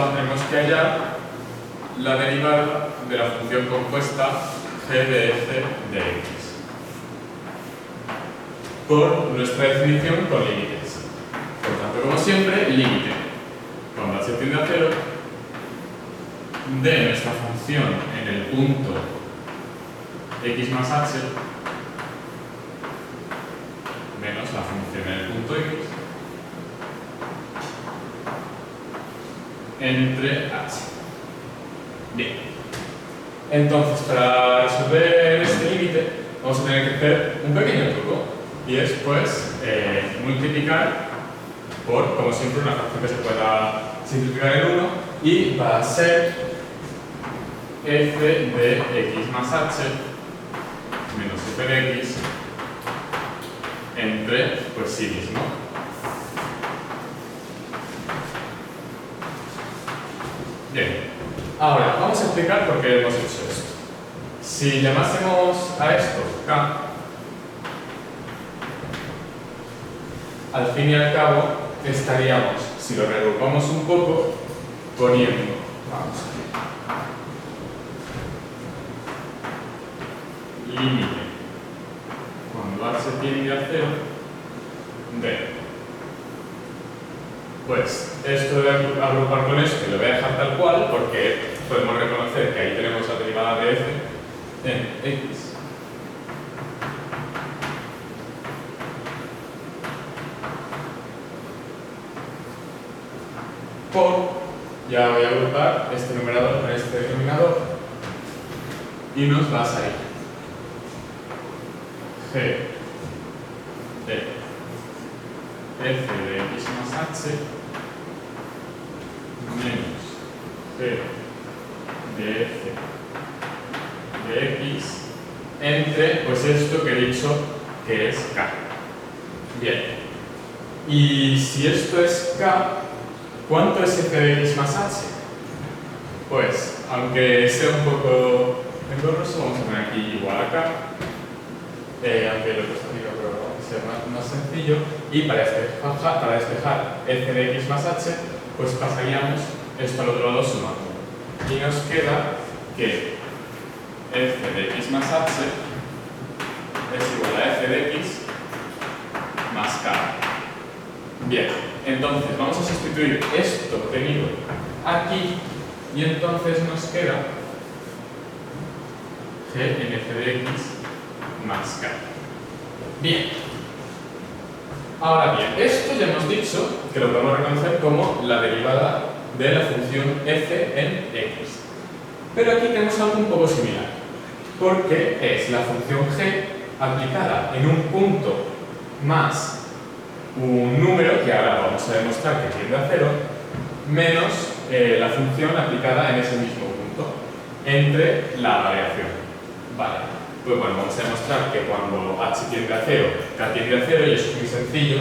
tenemos que hallar la derivada de la función compuesta g de f de x por nuestra definición con límites. Por tanto, como siempre, límite cuando h tiende a 0 de nuestra función en el punto x más h menos la función en el punto x entre h. Bien. Entonces, para resolver este límite, vamos a tener que hacer un pequeño truco, y es, pues, multiplicar por, como siempre, una fracción que se pueda simplificar en 1, y va a ser f de x más h menos f de x entre, pues, sí mismo. Bien. Ahora, vamos a explicar por qué hemos hecho esto. Si llamásemos a esto k, al fin y al cabo estaríamos, si lo reagrupamos un poco, poniendo, vamos aquí, límite cuando h tiende a 0 de, pues esto de agrupar con esto lo voy a dejar tal cual porque podemos reconocer que ahí tenemos la derivada de f en x por, ya voy a agrupar este numerador con este denominador y nos va a salir g de f de x más h menos g de f de x entre, pues esto que he dicho que es k. Bien. Y si esto es k, ¿cuánto es f de x más h? Pues, aunque sea un poco engorroso, vamos a poner aquí igual a k, aunque lo he puesto arriba, pero va a ser más sencillo. Y para despejar f de x más h, pues pasaríamos esto al otro lado sumando. Y nos queda que f de x más h es igual a f de x más k. Bien, entonces vamos a sustituir esto obtenido aquí y entonces nos queda g en f de x más k. Bien. Ahora bien, esto ya hemos dicho que lo podemos reconocer como la derivada de la función f en x. Pero aquí tenemos algo un poco similar, porque es la función g aplicada en un punto más un número, que ahora vamos a demostrar que tiende a 0, menos la función aplicada en ese mismo punto, entre la variación. Vale. Pues bueno, vamos a demostrar que cuando h tiende a 0, k tiende a 0, y eso es muy sencillo,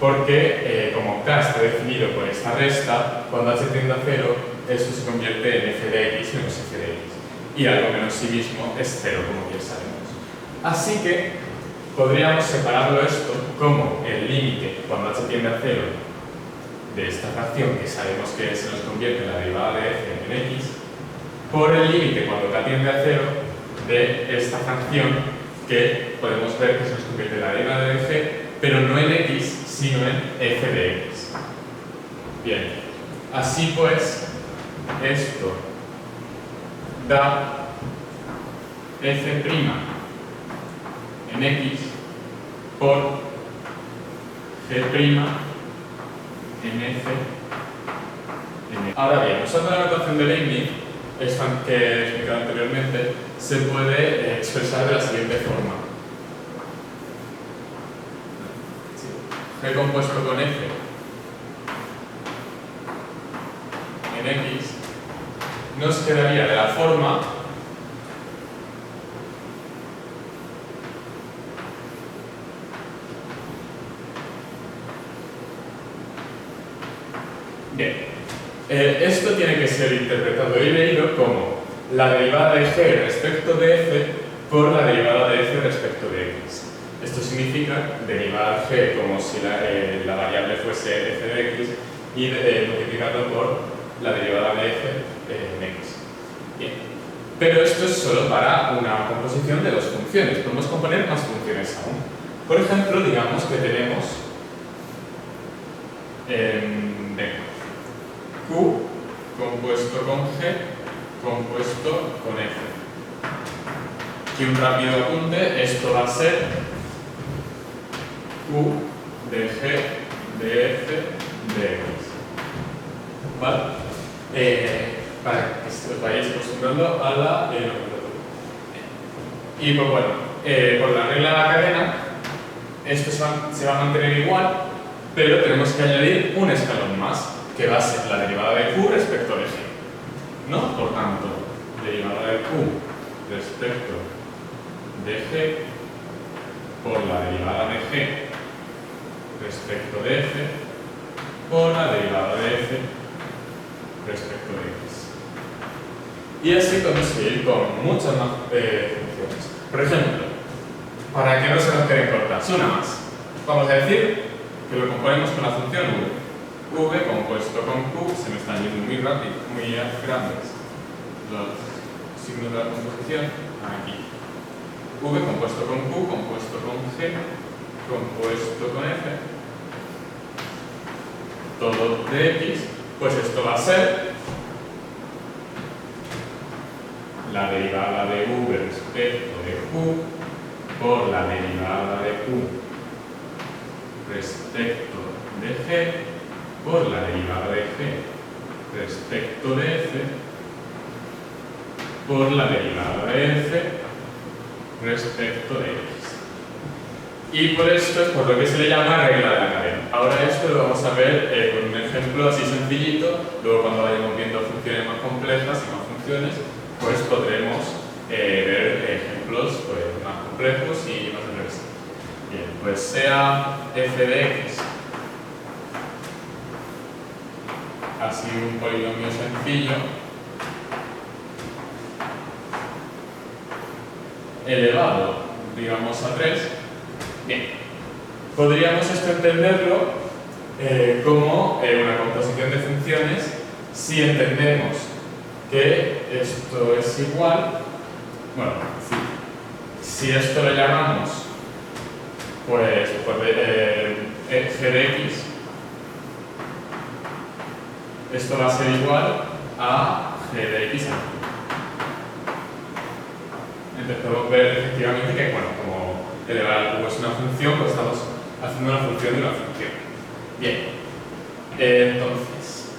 porque como k está definido por esta resta, cuando h tiende a 0, esto se convierte en f de x menos f de x. Y algo menos sí mismo es 0, como bien sabemos. Así que podríamos separarlo esto como el límite cuando h tiende a 0 de esta fracción, que sabemos que se nos convierte en la derivada de f en x, por el límite cuando k tiende a 0 de esta fracción, que podemos ver que se nos convierte en la derivada de f, pero no en x, sino en f de x. Bien, así pues, esto da f' en x por g' en f en x. Ahora bien, usando la notación de Leibniz, que he explicado anteriormente, se puede expresar de la siguiente forma. G compuesto con f en x nos quedaría de la forma bien. Esto tiene que ser interpretado y leído como la derivada de g respecto de f por la derivada de f respecto de x. Esto significa derivar g como si la variable fuese f de x y multiplicarlo por la derivada de f en x. Bien. Pero esto es solo para una composición de dos funciones. Podemos componer más funciones aún. Por ejemplo, digamos que tenemos q compuesto con g compuesto con f. Aquí un rápido apunte, esto va a ser q de g de f de x. ¿Vale? Para que os vayáis acostumbrando a la nomenclatura. Y pues bueno, por la regla de la cadena, esto se va a mantener igual, pero tenemos que añadir un escalón más, que va a ser la derivada de q respecto de g. ¿No? Por tanto, derivada de q respecto de g por la derivada de g respecto de f por la derivada de f respecto de x. Y así podemos seguir con muchas más funciones. Por ejemplo, para que no se nos queden cortas, una más. Vamos a decir que lo componemos con la función v. V compuesto con q, se me están yendo muy rápido, muy grandes los signos de la composición. Aquí. V compuesto con q, compuesto con g, compuesto con f, todo de x, pues esto va a ser la derivada de v respecto de q por la derivada de q respecto de g por la derivada de g respecto de f por la derivada de f respecto de x. Y por esto es por lo que se le llama regla de la cadena. Ahora esto lo vamos a ver con un ejemplo así sencillito. Luego cuando vayamos viendo funciones más complejas y más funciones, pues podremos ver ejemplos pues, más complejos y más interesantes. Bien, pues sea f de x así un polinomio sencillo elevado, digamos, a 3. Bien, podríamos esto entenderlo como una composición de funciones si entendemos que esto es igual, bueno, si esto lo llamamos pues g de x, esto va a ser igual a g de x. Entonces podemos ver efectivamente que, bueno, como elevar al cubo es una función, pues estamos haciendo una función de una función. Bien, entonces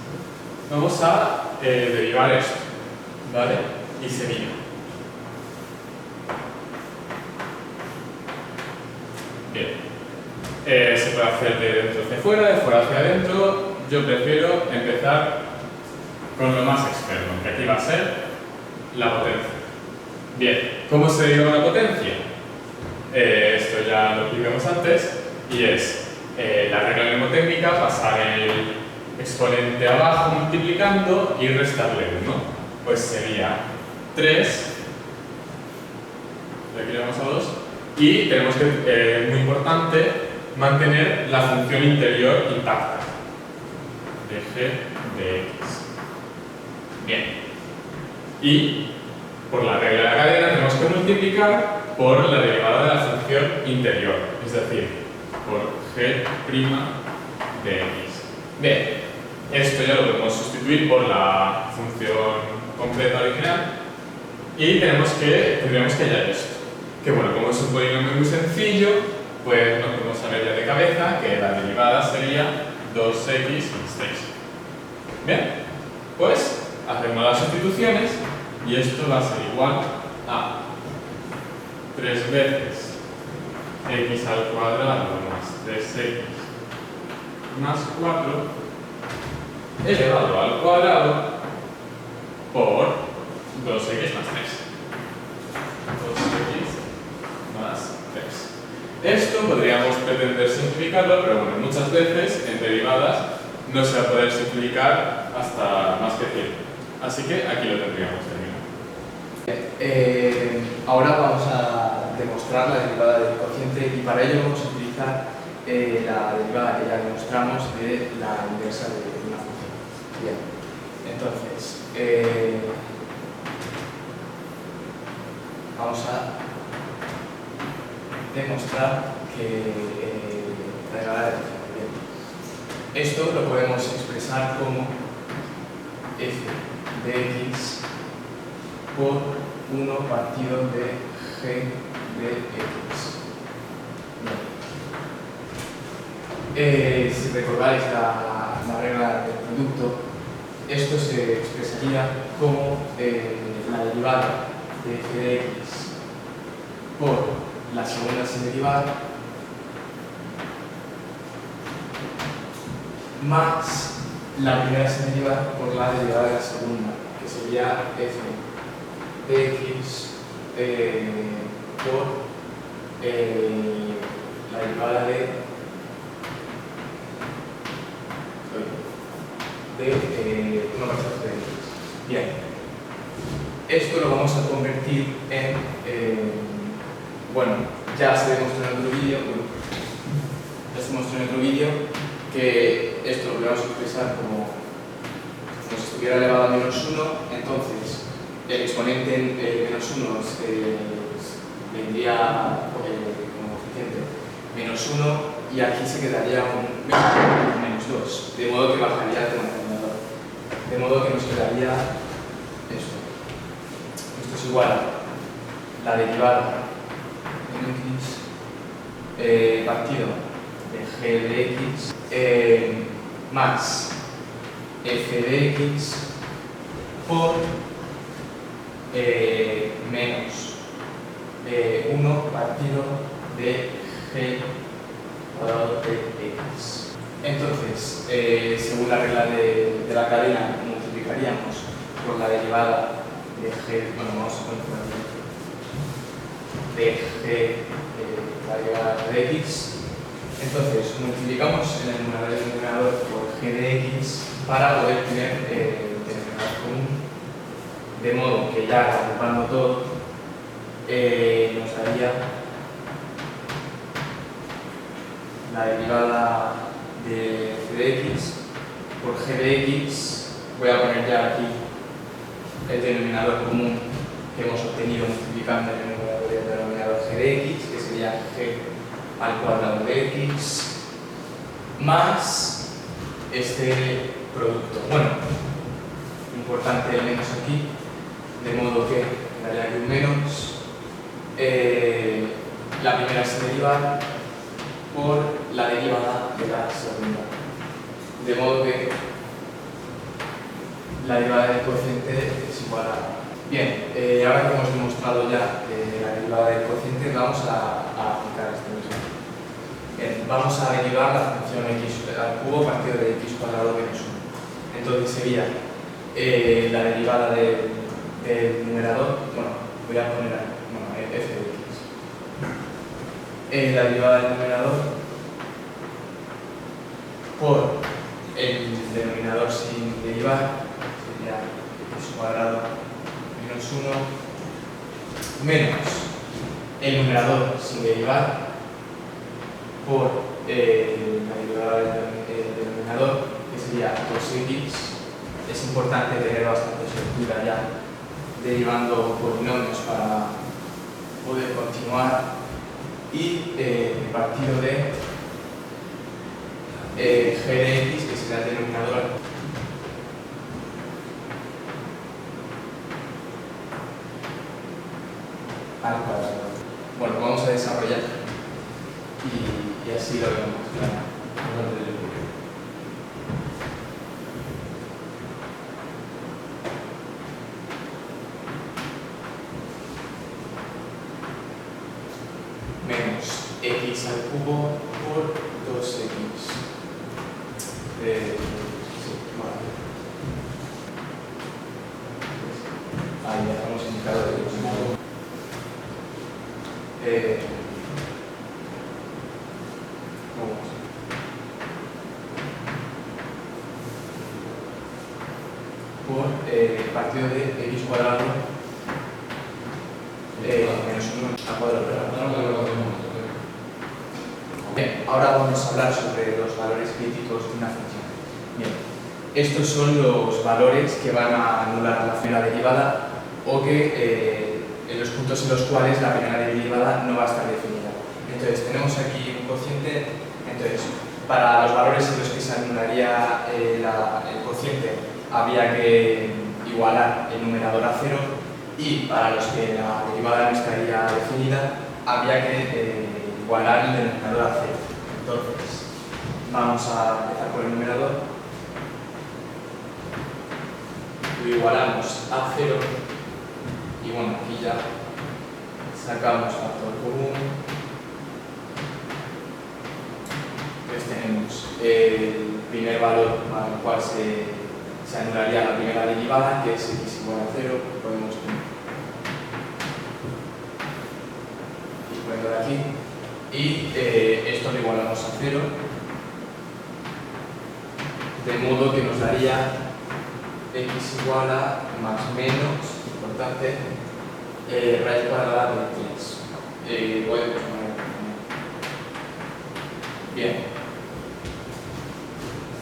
vamos a derivar esto, ¿vale? Y se mira. Bien, se puede hacer de dentro hacia fuera, de fuera hacia adentro. Yo prefiero empezar con lo más externo, que aquí va a ser la potencia. Bien, ¿cómo se deriva una potencia? Esto ya lo explicamos antes, y es la regla mnemotécnica, pasar el exponente abajo multiplicando y restarle 1. Pues sería 3, le quitamos a 2, y tenemos que, muy importante, mantener la función interior intacta de g de x. Bien, y por la regla de la cadena tenemos que multiplicar por la derivada de la función interior, es decir, por g' de x. Bien, esto ya lo podemos sustituir por la función completa original y tendríamos que añadir esto. Que bueno, como es un polinomio muy sencillo, pues nos podemos saber ya de cabeza que la derivada sería 2x más 3. Bien, pues hacemos las sustituciones y esto va a ser igual a 3 veces x al cuadrado más 3x más 4 elevado al cuadrado por 2x más 3. 2x más 3. Esto podríamos pretender simplificarlo, pero bueno, muchas veces en derivadas no se va a poder simplificar hasta más que 100. Así que aquí lo tendríamos terminado. Ahora vamos a demostrar la derivada del cociente y para ello vamos a utilizar la derivada que ya demostramos de la inversa de una función. Bien. Entonces, vamos a demostrar que la derivada de diferencial. Esto lo podemos expresar como f de x por 1 partido de g de x. Si recordáis la regla del producto, esto se expresaría como la derivada de f de x por la segunda sin derivar más la primera sin derivar por la derivada de la segunda, que sería f de x por la derivada de 1 partido de x. Bien, esto lo vamos a convertir en bueno, ya se demostró en otro vídeo, que esto lo podemos expresar como si estuviera elevado a menos 1, entonces el exponente menos 1 vendría como coeficiente menos 1 y aquí se quedaría un menos 2, de modo que bajaría el denominador, de modo que nos quedaría esto. Esto es igual a la derivada x partido de g de x más f de x por menos 1 partido de g cuadrado de x. Entonces, según la regla de la cadena, multiplicaríamos por la derivada de g, bueno, vamos a poner de g, la derivada de x. Entonces, multiplicamos en el numerador y el denominador por g de x para poder tener denominador común, de modo que ya agrupando todo nos daría la derivada de f de x por g de x. Voy a poner ya aquí el denominador común que hemos obtenido multiplicando el numerador y el denominador g de x, que sería g al cuadrado de x más este producto. Bueno, importante el menos aquí, de modo que daría aquí un menos. La primera se deriva por la derivada de la segunda, de modo que la derivada del cociente es igual a... Bien, ahora que hemos demostrado ya la derivada del cociente, vamos a aplicar este mismo. Bien, vamos a derivar la función x al cubo partido de x cuadrado menos 1. Entonces sería la derivada del numerador, bueno, voy a poner aquí, bueno, f de x. La derivada del numerador por el denominador sin derivar, sería x cuadrado menos 1 menos el numerador sin derivar por la derivada del denominador, que sería 2x. Es importante tener bastante estructura ya derivando polinomios para poder continuar, y partido de g de x, que será el denominador al cuadrado. Bueno, vamos a desarrollar y así lo vemos. Menos x al cubo por 2x. Sí, vale. Ahí dejamos indicado el denominador. Por partido de x cuadrado menos 1 al cuadrado. Bien, ahora vamos a hablar sobre los valores críticos de una función. Bien, estos son los valores que van a anular la primera derivada o que en los puntos en los cuales la primera derivada no va a estar definida. Entonces tenemos aquí un cociente, entonces para los valores en los que se anularía el cociente habría que igualar el numerador a 0 y para los que la derivada no estaría definida habría que igualar el denominador a 0. Entonces vamos a empezar por el numerador. Lo igualamos a 0 y bueno, aquí ya sacamos factor común. Entonces tenemos el primer valor para el cual se anularía la primera derivada, que es x igual a 0, podemos ponerlo de aquí, y esto lo igualamos a 0, de modo que nos daría x igual a más menos, importante, raíz cuadrada de 3. Podemos poner. Bien.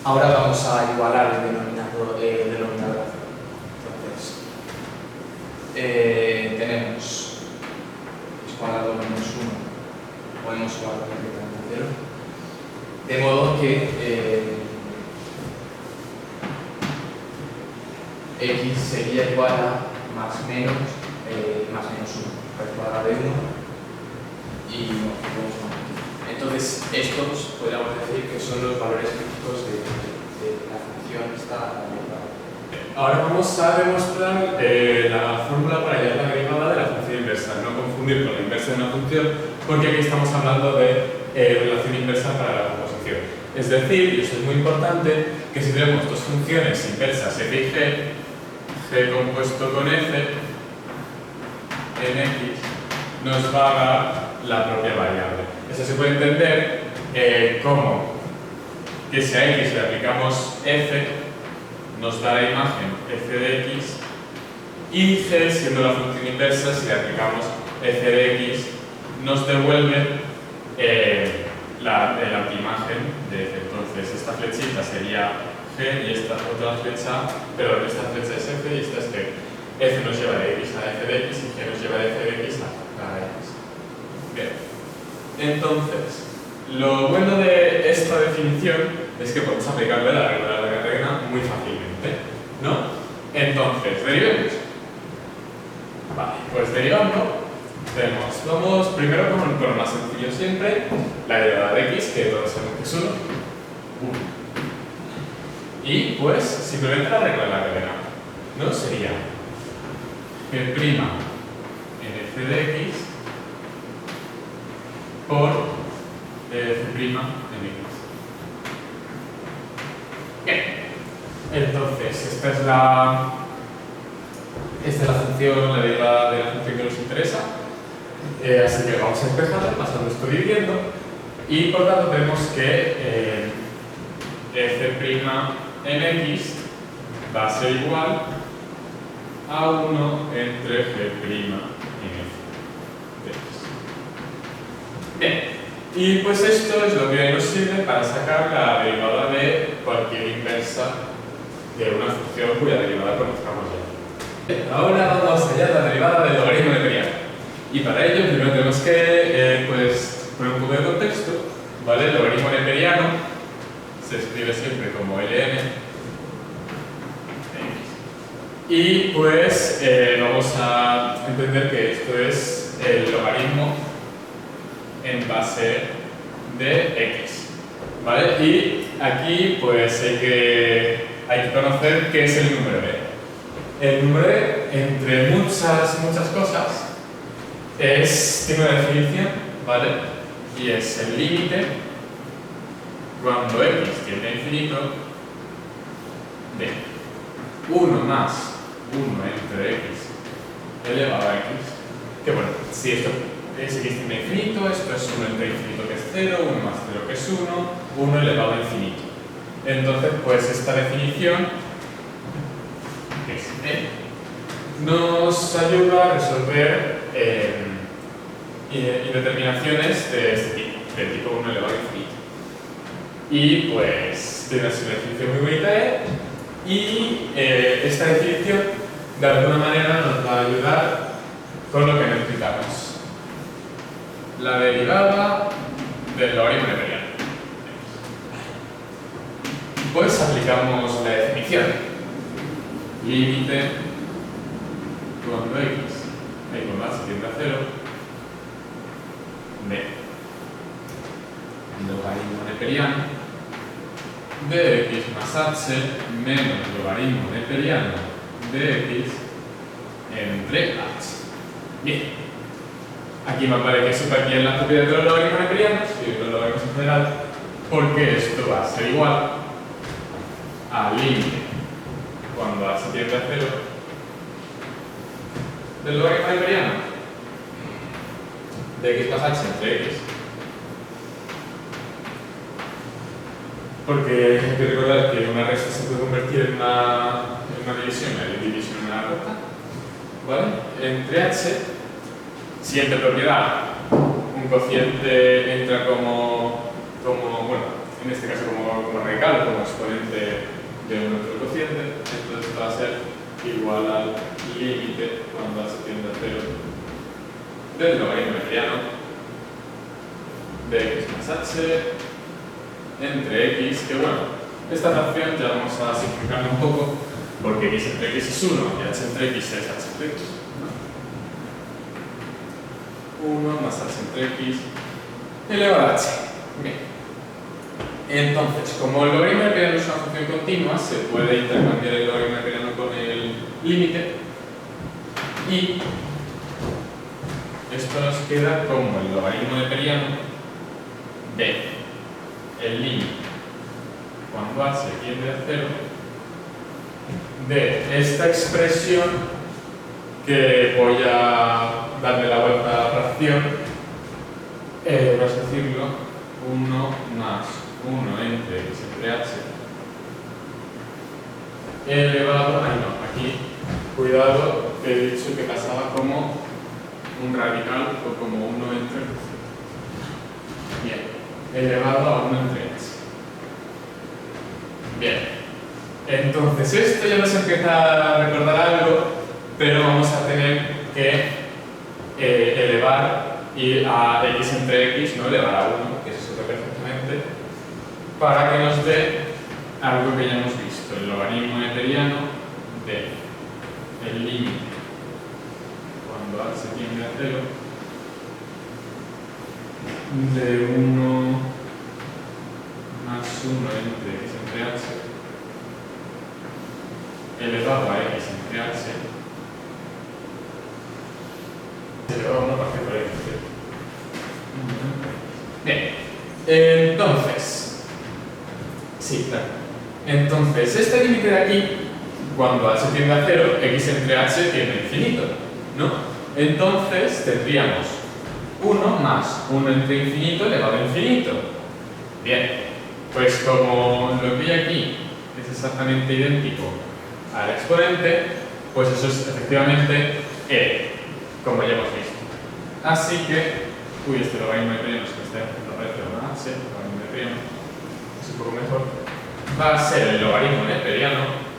Ahora vamos a igualar el denominador a 0. Entonces, tenemos x cuadrado menos 1, podemos igualar directamente a 0, de modo que x sería igual a más menos 1, raíz cuadrada de 1, y no, podemos poner aquí. Entonces, estos podríamos decir que son los valores críticos de la función esta derivada. Ahora vamos a demostrar la fórmula para hallar la derivada de la función inversa. No confundir con la inversa de una función, porque aquí estamos hablando de relación inversa para la composición. Es decir, y eso es muy importante, que si tenemos dos funciones inversas f y g compuesto con f, en x, nos va a dar la propia variable. Eso se puede entender como que si a x le aplicamos f, nos da la imagen f de x, y g, siendo la función inversa, si le aplicamos f de x, nos devuelve la antiimagen de f. Entonces, esta flechita sería g y esta otra flecha, pero esta flecha es f y esta es g. F nos lleva de x a f de x y g nos lleva de f de x a x. Bien. Entonces, lo bueno de esta definición es que podemos aplicarle la regla de la cadena muy fácilmente, ¿no? Entonces, derivemos. Vale, pues derivando, vamos primero con lo más sencillo siempre, la derivada de x, que todos sabemos que es 1. Y pues, simplemente la regla de la cadena, ¿no? Sería g' en f de x por f' en x. Bien. Entonces, esta es la función, la derivada de la función que nos interesa. Así que vamos a empezar pasando esto dividiendo. Y por tanto tenemos que f' en x va a ser igual a 1 entre g' en f de x. Bien, y pues esto es lo que nos sirve para sacar la derivada de cualquier inversa de una función cuya derivada conozcamos ya. Bien, ahora vamos a hallar la derivada del logaritmo neperiano. Y para ello primero tenemos que pues, poner un poco de contexto, ¿vale? El logaritmo neperiano se escribe siempre como ln. Y pues vamos a entender que esto es el logaritmo en base de x, ¿vale? Y aquí pues hay que conocer qué es el número e. El número e, entre muchas cosas, tiene una definición, ¿vale? Y es el límite cuando x tiende a infinito de 1 más 1 entre x elevado a x, que bueno, si esto es x tiende a infinito, esto es 1 entre infinito que es 0, 1 más 0 que es 1, 1 elevado a infinito. Entonces, pues esta definición, que es e, nos ayuda a resolver indeterminaciones de este tipo, del tipo 1 elevado a infinito. Y pues tiene una definición muy bonita Y esta definición de alguna manera nos va a ayudar con lo que necesitamos. La derivada del logaritmo neperiano. Pues aplicamos la definición. Límite cuando x igual a tiende a 0 de logaritmo neperiano de x más h menos logaritmo neperiano de x entre h. Bien. Aquí me parece que súper bien las propiedades de los logaritmos neperianos y de los logaritmos en general, porque esto va a ser igual a límite cuando h tiende a 0 del logaritmo neperiano de x más h entre x. Porque hay que recordar que una resta se puede convertir en una división, y división en una recta, ¿vale? Entre h, siguiente propiedad, un cociente entra como bueno, en este caso como radical, como exponente de un otro cociente, entonces va a ser igual al límite cuando h tiende a 0 del logaritmo neperiano de x más h entre x, que bueno, esta fracción ya vamos a simplificarla un poco, porque x entre x es 1 y h entre x es h entre x. 1 más h entre x elevado a h. Bien. Entonces, como el logaritmo neperiano es una función continua, se puede intercambiar el logaritmo neperiano con el límite y esto nos queda como el logaritmo neperiano de el límite cuando h tiende a 0 de esta expresión que voy a darle la vuelta a la fracción, vamos a decirlo, 1 más 1 entre x entre h elevado, aquí, cuidado, que he dicho que pasaba como un radical o como 1 entre bien, elevado a 1 entre h. Bien, entonces esto ya nos empieza a recordar algo, pero vamos a tener que elevar y a x entre x, no elevar a 1, que se suele perfectamente, para que nos dé algo que ya hemos visto, el logaritmo neperiano de el límite cuando h tiende a 0 de 1 más 1 entre x entre h elevado a x entre h elevado a 1 partido por x. Bien, entonces, sí, claro. Entonces, este límite de aquí, cuando h tiende a 0, x entre h tiende a infinito, ¿no? Entonces tendríamos 1 más 1 entre infinito elevado a infinito. Bien, pues como lo que hay aquí es exactamente idéntico al exponente, pues eso es efectivamente como ya hemos visto. Así que, este logaritmo neperiano es que aparece una h, logaritmo neperiano, es un poco mejor, va a ser el logaritmo neperiano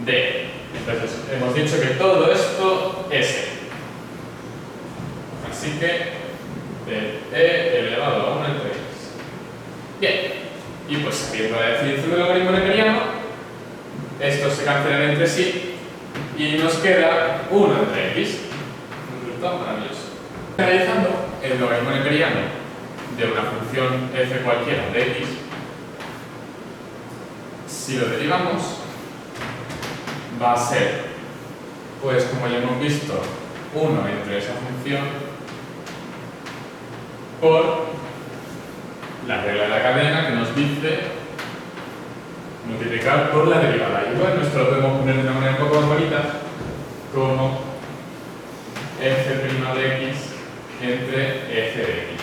de, entonces hemos dicho que todo esto es e. Así que de e elevado a 1 entre x. Bien, y pues sabiendo la definición del logaritmo neperiano, estos se cancelan entre sí y nos queda 1 entre x. Un resultado maravilloso. Realizando el logaritmo neperiano de una función f cualquiera de x, si lo derivamos, va a ser, pues como ya hemos visto, 1 entre esa función por la regla de la cadena que nos dice multiplicar por la derivada. Y bueno, esto lo podemos poner de una manera un poco más bonita, como f' de x entre f de x.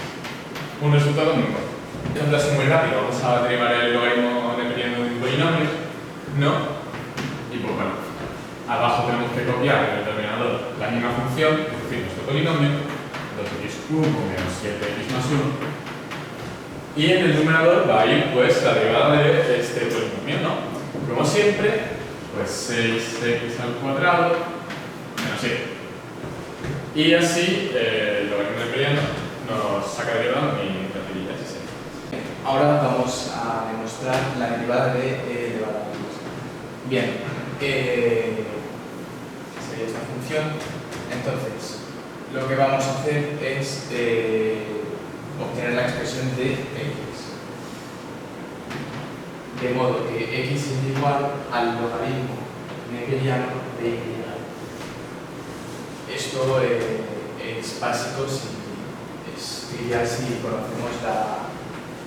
Un resultado muy bueno. Esto es muy rápido, vamos a derivar el logaritmo neperiano de un polinomio, ¿no? Y pues bueno, abajo tenemos que copiar en el denominador la misma función, es decir, nuestro polinomio, 2x menos 7x más 1. Y en el numerador va a ir pues la derivada de este polinomio, ¿no? Como siempre, pues 6x al cuadrado menos 7. Y así el logaritmo neperiano nos saca derivada y facilita ese. Ahora vamos a demostrar la derivada de e elevado a x. Bien, sería esta función. Entonces, lo que vamos a hacer es obtener la expresión de x. De modo que x es igual al logaritmo neperiano de y. Esto es básico, es trivial si conocemos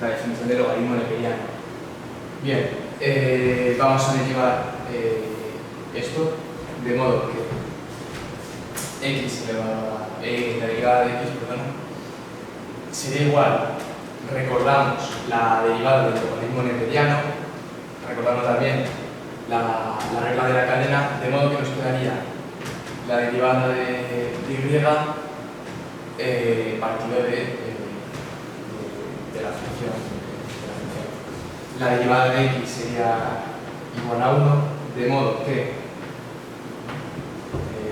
la definición de logaritmo neperiano. Bien, vamos a derivar esto de modo que x elevado a la derivada de x, sería igual, recordamos la derivada del logaritmo neperiano, recordamos también la regla de la cadena, de modo que nos quedaría la derivada de y partido de la función. La derivada de x sería igual a 1, de modo que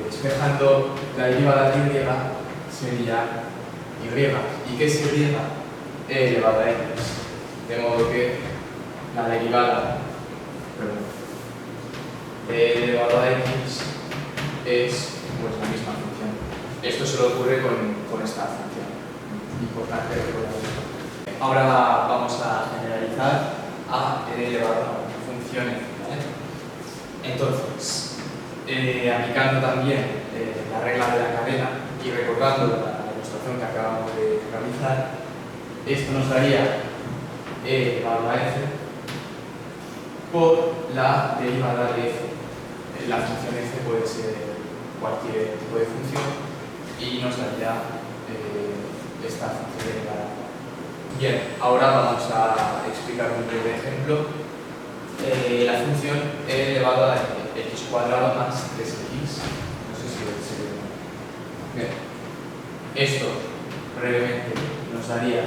despejando la derivada de y sería y. ¿Y qué sería e elevado a x? De modo que la derivada de e elevado a x es pues, la misma función. Esto solo ocurre con esta función. Importante recordar esto. Ahora vamos a generalizar a e elevado a una función f, ¿vale? Entonces, aplicando también la regla de la cadena y recordando la demostración que acabamos de realizar, esto nos daría e elevado a f por la derivada de f. La función f puede ser cualquier tipo de función y nos daría esta función derivada. Bien, ahora vamos a explicar un breve ejemplo. La función e elevado a x cuadrado más 3x. No sé si se ve. Bien, esto brevemente nos daría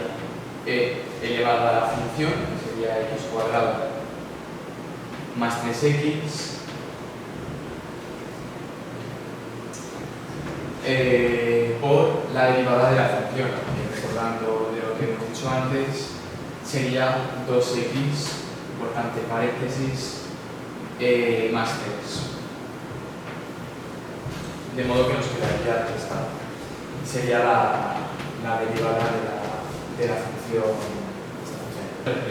e elevado a la función, que sería x cuadrado más 3x por la derivada de la función. Recordando de lo que hemos dicho antes, sería 2x, importante paréntesis, más 3. De modo que nos quedaría esta. Sería la derivada de la función.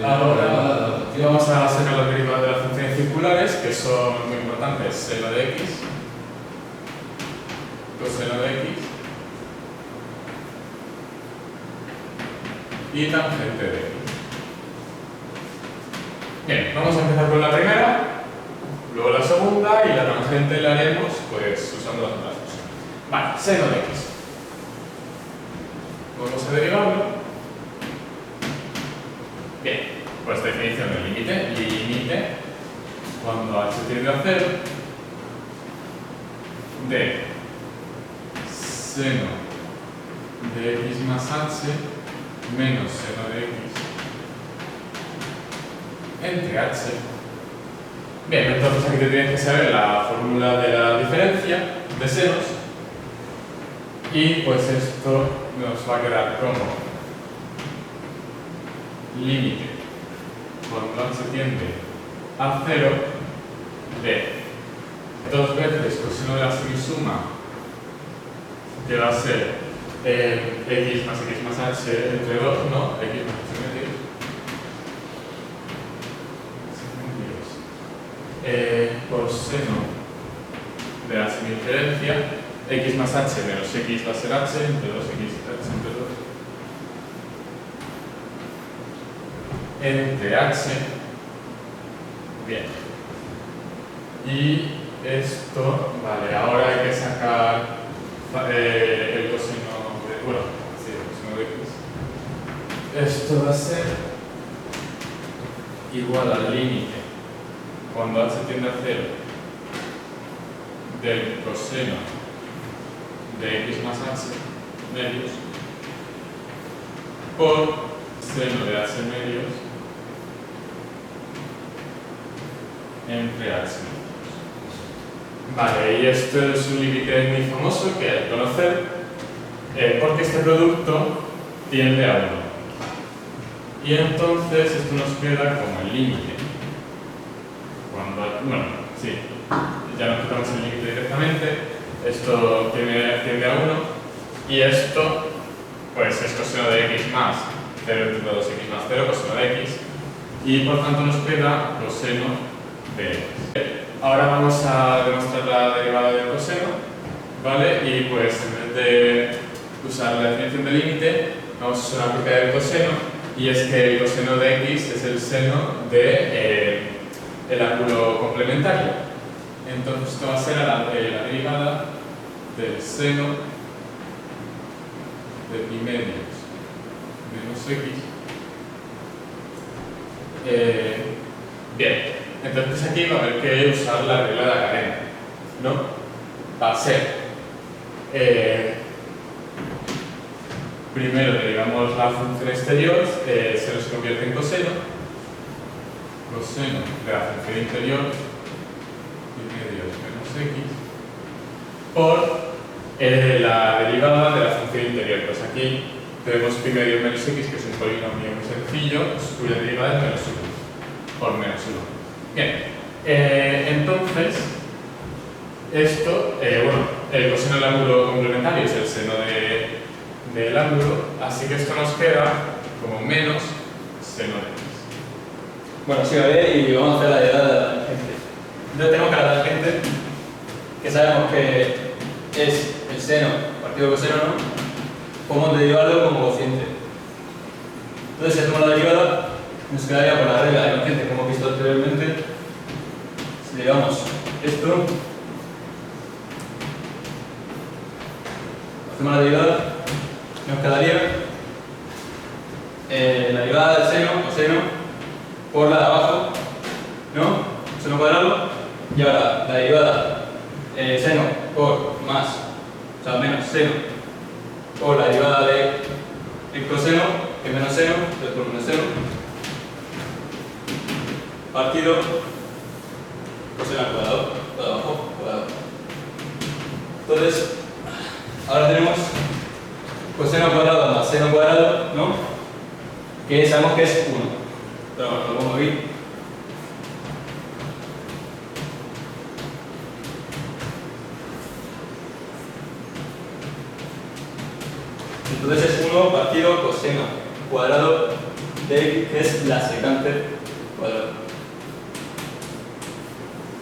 Ahora vamos a sacar las derivadas de las funciones circulares, que son muy importantes: seno de x, coseno de x y tangente de x. Bien, vamos a empezar con la primera, luego la segunda y la tangente la haremos pues usando los brazos. Vale, seno de x. Vamos a derivarlo. Bien, pues definición del límite. Límite cuando h tiende a 0 de seno de x más h menos seno de x entre h. Bien, entonces aquí te tienes que saber la fórmula de la diferencia de senos y pues esto nos va a quedar como límite cuando h tiende a 0 de 2 veces coseno de la semisuma, que va a ser x más h entre 2, ¿no? X más h medios. Coseno de la semidiferencia, x más h menos x va a ser h entre 2x h entre 2. Entre h. Bien. Y esto, vale, ahora hay que sacar el coseno de, bueno, sí, el coseno de x. Esto va a ser igual al límite cuando h tiende a 0 del coseno de x más h medios por seno de h medios entre a seno. Vale, y esto es un límite muy famoso que hay que conocer, porque este producto tiende a 1. Y entonces esto nos queda como el límite. Bueno, sí, ya nos quitamos el límite directamente, esto tiende a 1, y esto pues es coseno de x más 0 entre 2x más 0, coseno de x, y por tanto nos queda coseno de x. Ahora vamos a demostrar la derivada del coseno, ¿vale? Y pues en vez de usar la definición de límite, vamos a usar una propiedad del coseno, y es que el coseno de x es el seno de el ángulo complementario. Entonces esto va a ser la derivada del seno de pi medios menos x. Bien, entonces aquí va a haber que usar la regla de la cadena, ¿no? Va a ser primero derivamos la función exterior, seno se convierte en coseno de la función interior pi medios menos x por la derivada de la función interior. Pues aquí tenemos pi medios menos x, que es un polinomio muy sencillo, cuya derivada es menos 1 por menos 1. Bien, entonces esto, bueno, el coseno del ángulo complementario es el seno del ángulo, así que esto nos queda como menos seno de x. Bueno, sí, a ver, y vamos a hacer la derivada de la tangente. Entonces tenemos que la tangente, que sabemos que es el seno partido coseno, ¿no? Podemos derivarlo como cociente. Entonces, si hacemos la derivada, nos quedaría por la regla de cociente que hemos visto anteriormente. Si derivamos esto, hacemos la derivada, nos quedaría la derivada del seno, coseno, por la de abajo, ¿no? Seno cuadrado, y ahora la derivada seno por más, o sea, menos seno, por la derivada del coseno, que es menos seno, entonces por menos seno, partido coseno al cuadrado, de abajo, cuadrado. Entonces, ahora tenemos coseno al cuadrado más seno cuadrado, ¿no? Que sabemos que es 1. Pero bueno, lo pongo aquí. Entonces es 1 partido coseno cuadrado de x, que es la secante cuadrado.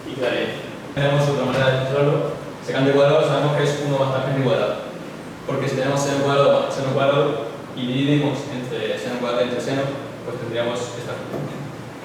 Y quedaría. Tenemos otra manera de demostrarlo. Secante cuadrado sabemos que es 1 más tangente cuadrado. Porque si tenemos seno cuadrado más seno cuadrado y dividimos entre seno, pues tendríamos esta función.